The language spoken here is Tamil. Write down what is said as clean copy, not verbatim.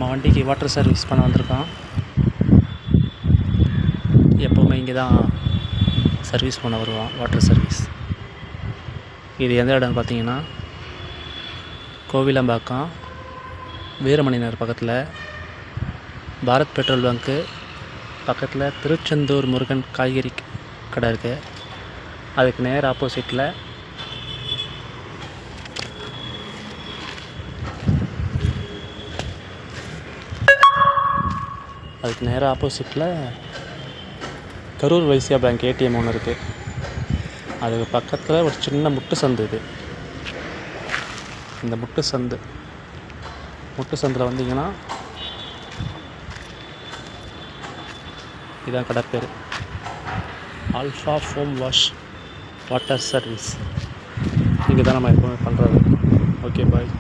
நம்ம வண்டிக்கு வாட்டர் சர்வீஸ் பண்ண வந்திருக்கோம். எப்போவுமே இங்கே தான் சர்வீஸ் பண்ண வருவோம், வாட்டர் சர்வீஸ். இது எந்த இடம்னு பார்த்தீங்கன்னா, கோவிலம்பாக்கம் வீரமணி நகர் பக்கத்தில் பாரத் பெட்ரோல் பங்க்கு பக்கத்தில் திருச்செந்தூர் முருகன் காய்கறி கடை இருக்குது. அதுக்கு நேர் ஆப்போசிட்டில் கரூர் வைசியா பேங்க் ஏடிஎம் ஒன்று இருக்குது. அதுக்கு பக்கத்தில் ஒரு சின்ன முட்டு சந்து. இந்த முட்டு சந்தில் வந்தீங்கன்னா இதான் கடை பேர், alpha foam wash water service. இங்கே தான் நம்ம எப்போவுமே பண்ணுறது. ஓகே, பாய்.